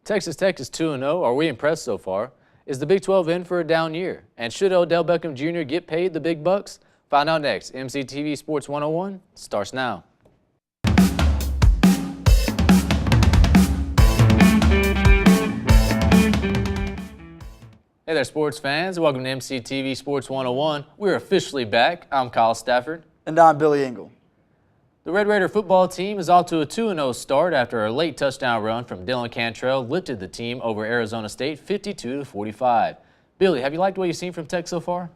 Texas Tech is 2-0. Are we impressed so far? Is the Big 12 in for a down year? And should Odell Beckham Jr. get paid the big bucks? Find out next. MCTV Sports 101 starts now. Hey there, sports fans. Welcome to MCTV Sports 101. We're officially back. I'm Kyle Stafford. And I'm Billy Ingle. The Red Raider football team is off to a 2-0 start after a late touchdown run from Dylan Cantrell lifted the team over Arizona State 52-45. Billy, have you liked what you've seen from Tech so far?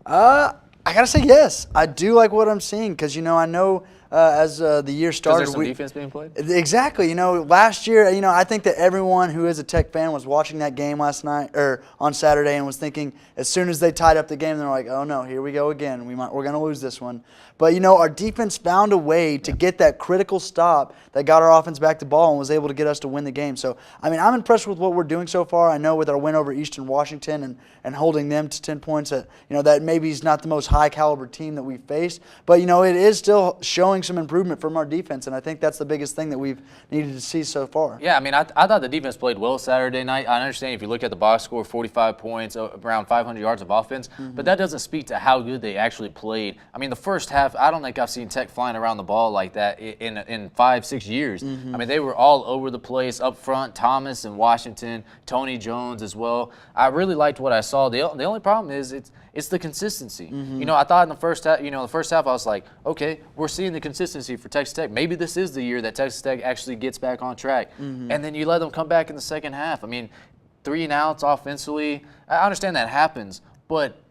I got to say yes. I do like what I'm seeing because, I know as the year started. There's some defense being played? Exactly. Last year, I think that everyone who is a Tech fan was watching that game last night or on Saturday and was thinking as soon as they tied up the game, they're like, oh, no, here we go again. We're going to lose this one. But, our defense found a way to get that critical stop that got our offense back to ball and was able to get us to win the game. So, I'm impressed with what we're doing so far. I know with our win over Eastern Washington and holding them to 10 points that, that maybe is not the most high-caliber team that we've faced. But, it is still showing some improvement from our defense, and I think that's the biggest thing that we've needed to see so far. Yeah, I thought the defense played well Saturday night. I understand if you look at the box score, 45 points, around 500 yards of offense, but that doesn't speak to how good they actually played. The first half, I don't think I've seen Tech flying around the ball like that in 5-6 years. They were all over the place up front, Thomas and Washington, Tony Jones as well. I really liked what I saw. The only problem is it's the consistency. I thought in the first half, I was like, okay, we're seeing the consistency for Texas Tech. Maybe this is the year that Texas Tech actually gets back on track. And then you let them come back in the second half. 3 and outs offensively. I understand that happens, but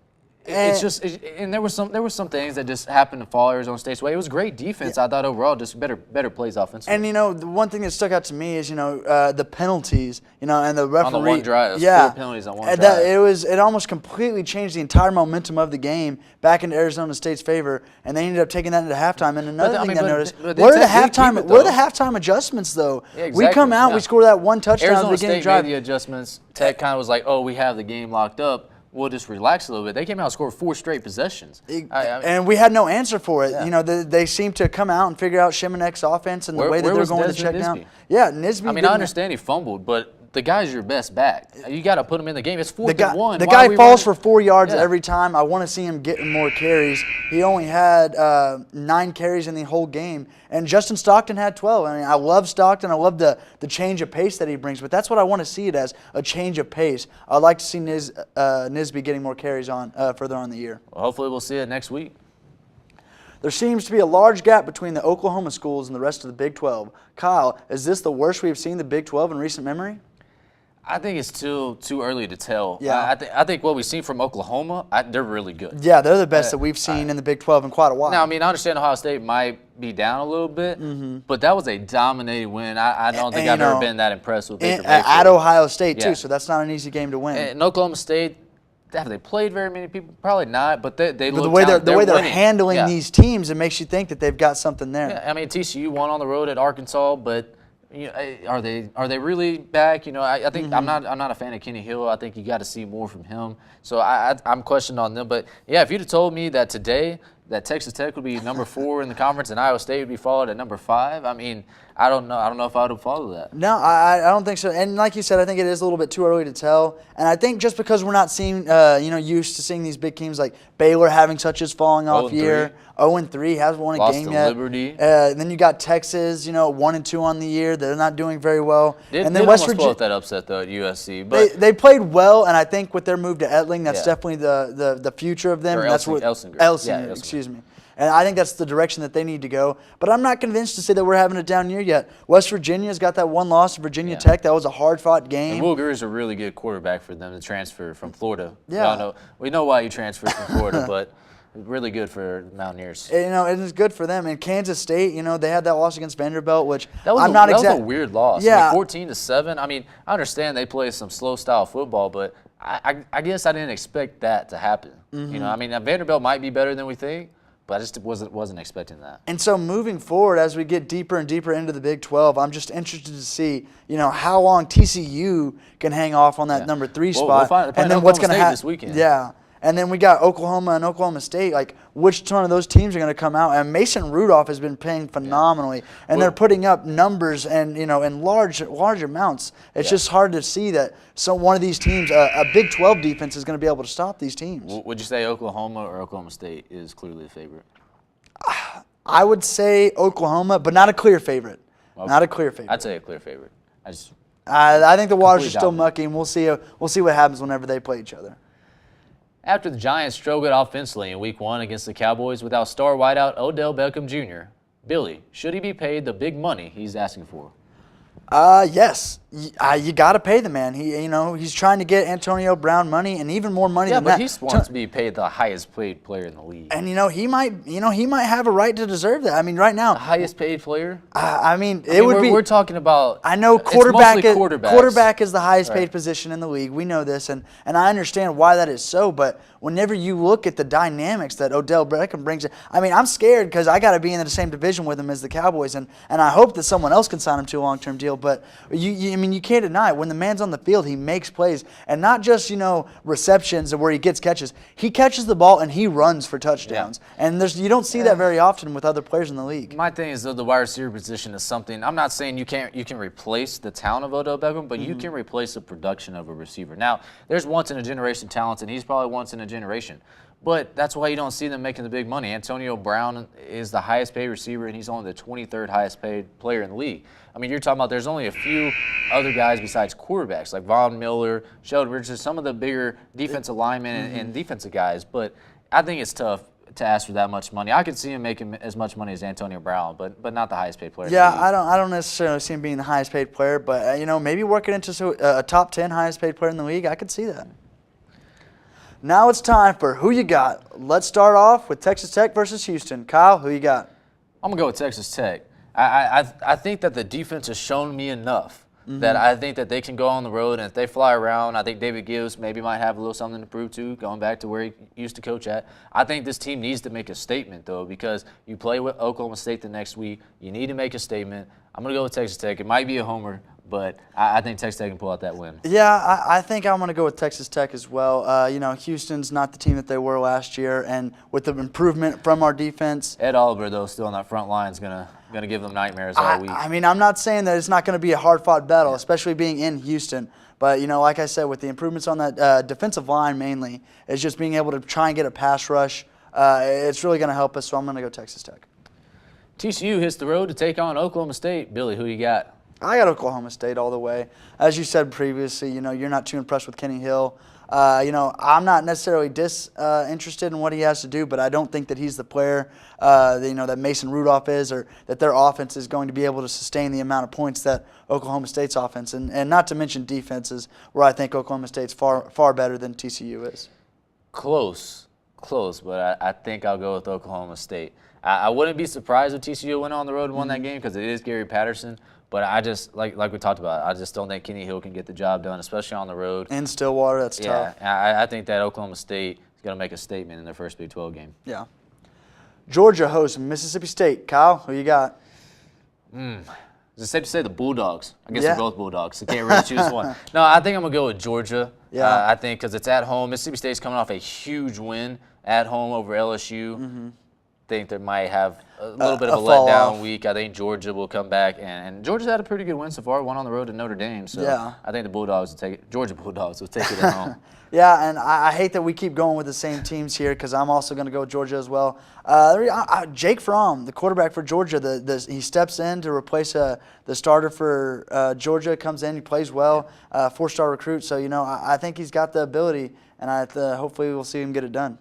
it's just, and there were some things that just happened to fall Arizona State's way. It was great defense, I thought overall, just better plays offensively. And the one thing that stuck out to me is the penalties, and the referee on the one drive, 4 penalties on one drive. It almost completely changed the entire momentum of the game back into Arizona State's favor, and they ended up taking that into halftime. And another thing I noticed, what are the halftime adjustments though? Yeah, exactly. We come out, we score that one touchdown at the beginning drive. Arizona State made the adjustments. Tech kind of was like, oh, we have the game locked up. We'll just relax a little bit. They came out and scored 4 straight possessions. And we had no answer for it. Yeah. They seemed to come out and figure out Shimonek's offense and the way that they're going to check down. Yeah, Nisby. I understand he fumbled, but the guy's your best back. You got to put him in the game. It's 4th and 1. The guy falls for 4 yards every time. I want to see him getting more carries. He only had 9 carries in the whole game, and Justin Stockton had 12. I love Stockton. I love the change of pace that he brings, but that's what I want to see it as, a change of pace. I'd like to see Nisby getting more carries on further on in the year. Well, hopefully we'll see it next week. There seems to be a large gap between the Oklahoma schools and the rest of the Big 12. Kyle, is this the worst we've seen the Big 12 in recent memory? I think it's too early to tell. Yeah. I think what we've seen from Oklahoma, they're really good. Yeah, they're the best that we've seen in the Big 12 in quite a while. Now, I understand Ohio State might be down a little bit, but that was a dominating win. I don't think I've ever been that impressed with Baker Mayfield. At Ohio State, too, so that's not an easy game to win. And Oklahoma State, have they played very many people? Probably not, but they look the way they're handling these teams, it makes you think that they've got something there. Yeah, TCU won on the road at Arkansas, but are they really back? I think I'm not a fan of Kenny Hill. I think you got to see more from him. So I'm questioning on them. But yeah, if you'd have told me that today that Texas Tech would be number 4 in the conference and Iowa State would be followed at number 5, I don't know. I don't know if I would have followed that. No, I don't think so. And like you said, I think it is a little bit too early to tell. And I think just because we're not seeing, used to seeing these big teams like Baylor having such a falling off year. 0-3, hasn't won a game yet. Liberty. Then you got Texas, 1-2 on the year. They're not doing very well. And then West Virginia that upset though at USC. But they played well, and I think with their move to Etling, that's definitely the future of them. Or that's Elsinger. Excuse me. And I think that's the direction that they need to go. But I'm not convinced to say that we're having a down year yet. West Virginia's got that one loss to Virginia Tech. That was a hard-fought game. And Will Greer's a really good quarterback for them to transfer from Florida. Yeah. We know why he transferred from Florida, but really good for Mountaineers. It is good for them. And Kansas State, they had that loss against Vanderbilt, which that was a weird loss. Yeah. 14-7. I understand they play some slow-style football, but I guess I didn't expect that to happen. Vanderbilt might be better than we think, but I just wasn't expecting that. And so moving forward, as we get deeper and deeper into the Big 12, I'm just interested to see, how long TCU can hang off on that number 3 spot. We'll find, and then what's going to happen this weekend. Yeah. And then we got Oklahoma and Oklahoma State. Like, which one of those teams are going to come out? And Mason Rudolph has been playing phenomenally, and they're putting up numbers and in large amounts. It's just hard to see that one of these teams, a Big 12 defense, is going to be able to stop these teams. Would you say Oklahoma or Oklahoma State is clearly the favorite? I would say Oklahoma, but not a clear favorite. Okay. Not a clear favorite. I'd say a clear favorite. I think the waters are still dominant. mucky, and we'll see what happens whenever they play each other. After the Giants struggled offensively in Week 1 against the Cowboys without star wideout Odell Beckham Jr., Billy, should he be paid the big money he's asking for? Yes. You got to pay the man. He's trying to get Antonio Brown money and even more money than that. Yeah, but he wants to be paid the highest paid player in the league. And he might have a right to deserve that. I mean, right now, The highest paid player? We're talking about. I know It's mostly quarterbacks. quarterback is the highest paid position in the league. We know this, and I understand why that is so. But whenever you look at the dynamics that Odell Beckham brings, I'm scared because I got to be in the same division with him as the Cowboys, and I hope that someone else can sign him to a long-term deal. But you can't deny it. When the man's on the field, he makes plays, and not just receptions where he gets catches. He catches the ball and he runs for touchdowns, and you don't see that very often with other players in the league. My thing is, though, the wide receiver position is something. I'm not saying you can replace the talent of Odell Beckham, but you can replace the production of a receiver. Now, there's once in a generation talents, and he's probably once in a generation. But that's why you don't see them making the big money. Antonio Brown is the highest paid receiver, and he's only the 23rd highest paid player in the league. You're talking about there's only a few other guys besides quarterbacks, like Von Miller, Sheldon Richardson, some of the bigger defensive linemen and defensive guys. But I think it's tough to ask for that much money. I could see him making as much money as Antonio Brown, but not the highest paid player. Yeah, I don't necessarily see him being the highest paid player, but maybe working into a top 10 highest paid player in the league, I could see that. Now it's time for Who You Got. Let's start off with Texas Tech versus Houston. Kyle, who you got? I'm going to go with Texas Tech. I think that the defense has shown me enough that I think that they can go on the road, and if they fly around, I think David Gibbs maybe might have a little something to prove too, going back to where he used to coach at. I think this team needs to make a statement, though, because you play with Oklahoma State the next week. You need to make a statement. I'm going to go with Texas Tech. It might be a homer, but I think Texas Tech can pull out that win. Yeah, I think I'm going to go with Texas Tech as well. Houston's not the team that they were last year, and with the improvement from our defense. Ed Oliver, though, still on that front line is going to give them nightmares all week. I'm not saying that it's not going to be a hard-fought battle, especially being in Houston. But, like I said, with the improvements on that defensive line mainly, it's just being able to try and get a pass rush. It's really going to help us, so I'm going to go Texas Tech. TCU hits the road to take on Oklahoma State. Billy, who you got? I got Oklahoma State all the way. As you said previously, you're not too impressed with Kenny Hill. I'm not necessarily disinterested in what he has to do, but I don't think that he's the player, that Mason Rudolph is, or that their offense is going to be able to sustain the amount of points that Oklahoma State's offense, and not to mention defenses, where I think Oklahoma State's far better than TCU is. Close, but I think I'll go with Oklahoma State. I wouldn't be surprised if TCU went on the road and won that game because it is Gary Patterson. But I just, like we talked about, I just don't think Kenny Hill can get the job done, especially on the road. In Stillwater, that's tough. Yeah, I think that Oklahoma State is going to make a statement in their first Big 12 game. Yeah. Georgia hosts Mississippi State. Kyle, who you got? Is it safe to say the Bulldogs? I guess they're both Bulldogs. I can't really choose one. No, I think I'm going to go with Georgia. Yeah. I think because it's at home. Mississippi State's coming off a huge win at home over LSU. Think they might have a little bit of a letdown week. I think Georgia will come back, and Georgia's had a pretty good win so far. One on the road to Notre Dame, so I think the Bulldogs will take it. Georgia Bulldogs will take it at home. Yeah, and I hate that we keep going with the same teams here because I'm also going to go with Georgia as well. Jake Fromm, the quarterback for Georgia, he steps in to replace the starter for Georgia. Comes in, he plays well, 4-star recruit. So I think he's got the ability, and hopefully we'll see him get it done.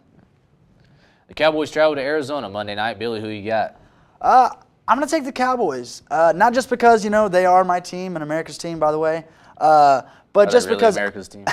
The Cowboys travel to Arizona Monday night. Billy, who you got? I'm going to take the Cowboys. Not just because, they are my team and America's team, by the way. But just really because America's team.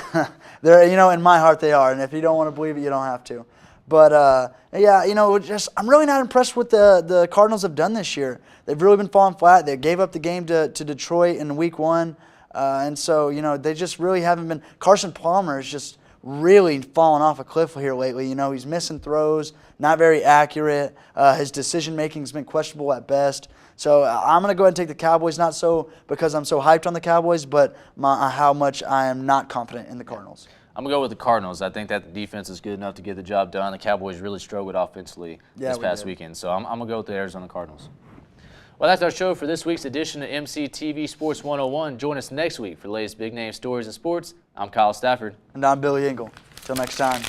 they're, in my heart they are. And if you don't want to believe it, you don't have to. But, I'm really not impressed with the Cardinals have done this year. They've really been falling flat. They gave up the game to Detroit in Week 1. And so, they just really haven't been. Carson Palmer is just really fallen off a cliff here lately. He's missing throws, not very accurate. His decision-making has been questionable at best. So I'm going to go ahead and take the Cowboys, not so because I'm so hyped on the Cowboys, but how much I am not confident in the Cardinals. I'm going to go with the Cardinals. I think that the defense is good enough to get the job done. The Cowboys really struggled offensively this past weekend. So I'm going to go with the Arizona Cardinals. Well, that's our show for this week's edition of MCTV Sports 101. Join us next week for the latest big-name stories in sports. I'm Kyle Stafford. And I'm Billy Ingle. Till next time.